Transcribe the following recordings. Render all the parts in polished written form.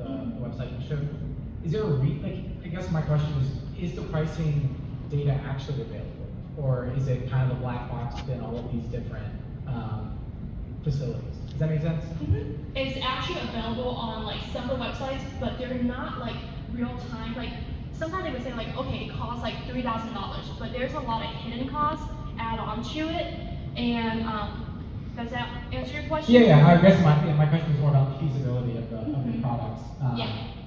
the website you showed. Is there a I guess my question is the pricing data actually available, or is it kind of a black box within all of these different facilities? Does that make sense? It's actually available on like several websites, but they're not like real time. Like sometimes they would say like, okay, it costs like $3,000, but there's a lot of hidden costs add on to it. And does that answer your question? Yeah. I guess my question is more about the feasibility of the products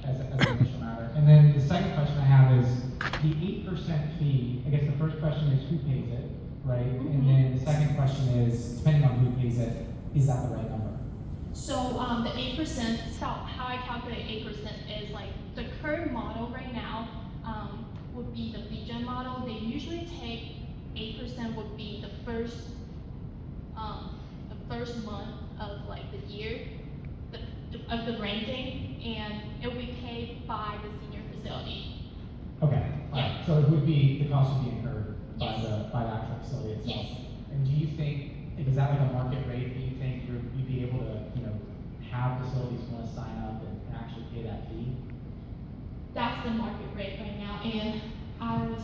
as an initial matter. And then the second question I have is the 8% fee. I guess the first question is who pays it, right? And then the second question is, depending on who pays it, is that the right number? So the 8%, how I calculate 8% is like the current model right now would be the lead gen model. They usually take 8% would be the first month of like the year of the renting, and it will be paid by the senior facility. Okay. Yeah. So it would be the cost would be incurred Yes. by the actual facility itself. Yes. And do you think is that like a market rate? Do you think you'd be able to have facilities want to sign up and actually pay that fee? That's the market rate right now, and I was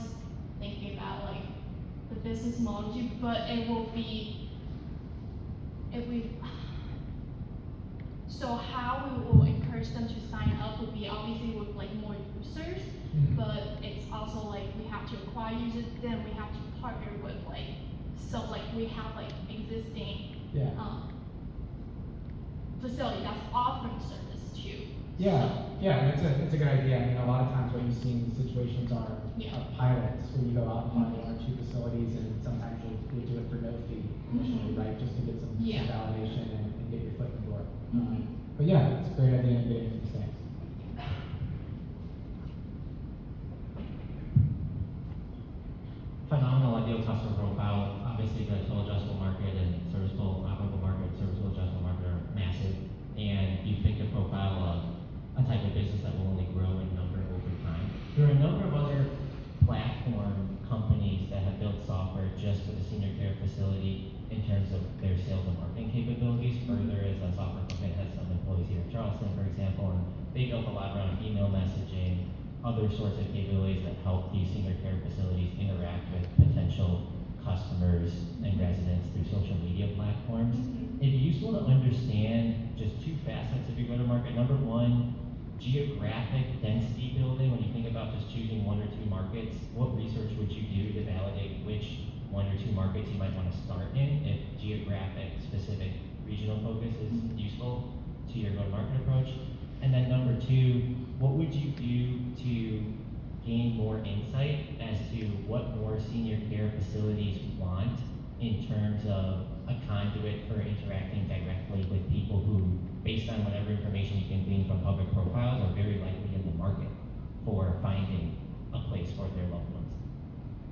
thinking about like the business model too, but it will be so how we will encourage them to sign up would be obviously with like more users, but it's also like we have to acquire users, then we have to partner with we have like existing facility that's offering service too. That's a good idea. I mean, a lot of times what you see in these situations are pilots where you go out and find one or two facilities, and sometimes you'll do it for no fee initially, right? Just to get some validation and get your foot in the door. But yeah, it's a great idea to get into these things. Phenomenal ideal customer profile. Obviously, the total addressable market and serviceable operable market, serviceable addressable market are massive, and you think the profile of a type of business that will only grow in number over time. There are a number of other platform companies that have built software just for the senior care facility in terms of their sales and marketing capabilities. Further is a software company that has some employees here in Charleston, for example, and they built a lot around email messaging, other sorts of capabilities that help these senior care facilities interact with potential customers and residents through social media platforms. It'd be useful to understand just two facets of your go-to-market. Number one, geographic density building. When you think about just choosing one or two markets, what research would you do to validate which one or two markets you might want to start in if geographic specific regional focus is useful to your go-to-market approach? And then number two, what would you do to gain more insight as to what more senior care facilities want in terms of a conduit for interacting directly with people who, based on whatever information you can glean from public profiles, are very likely in the market for finding a place for their loved ones?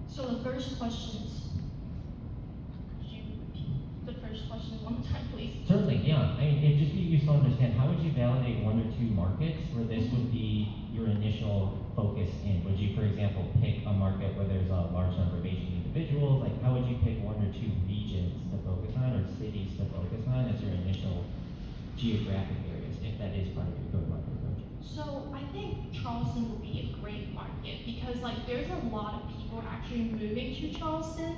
So the first question is, could you repeat the first question one more time, please? Certainly, yeah. I mean, it'd just be useful to understand, how would you validate one or two markets where this would be your initial focus in? Would you, for example, pick a market where there's a large number of aging individuals? Like, how would you pick one or two regions to focus on or cities to focus on as your initial geographic areas, if that is part of your go-to-market approach? So I think Charleston will be a great market because like there's a lot of people actually moving to Charleston,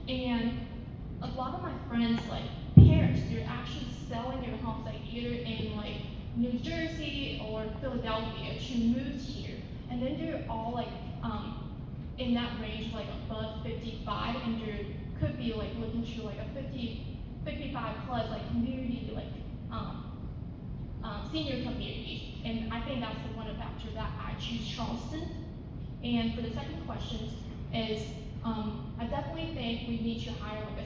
and a lot of my friends, like parents, they're actually selling their homes like either in like New Jersey or Philadelphia to move here, and then they're all like in that range like above 55, and there could be like looking to like a 55 plus like community like senior communities, and I think that's the one factor that I choose Charleston. And for the second question is, I definitely think we need to hire like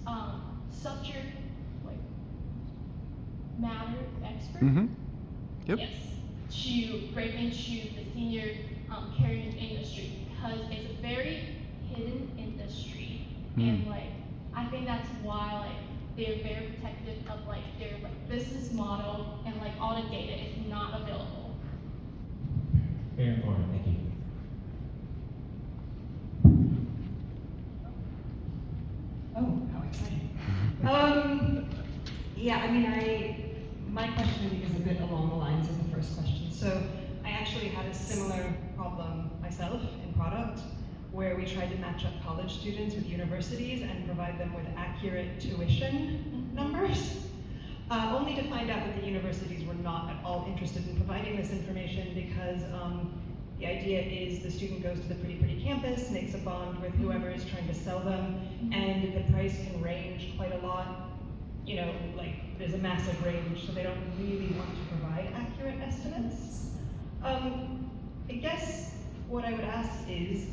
a subject like matter expert. Yep. Yes, to break into the senior care industry because it's a very hidden industry, and like I think that's why like they're very protective of like their like business model, and like all the data is not available. Very informative, thank you. Oh, how exciting. Yeah, I mean, my question is a bit along the lines of the first similar problem myself in product, where we tried to match up college students with universities and provide them with accurate tuition numbers, only to find out that the universities were not at all interested in providing this information because the idea is the student goes to the pretty campus, makes a bond with whoever is trying to sell them, and the price can range quite a lot. You know, like there's a massive range, so they don't really want to provide accurate estimates. I guess what I would ask is,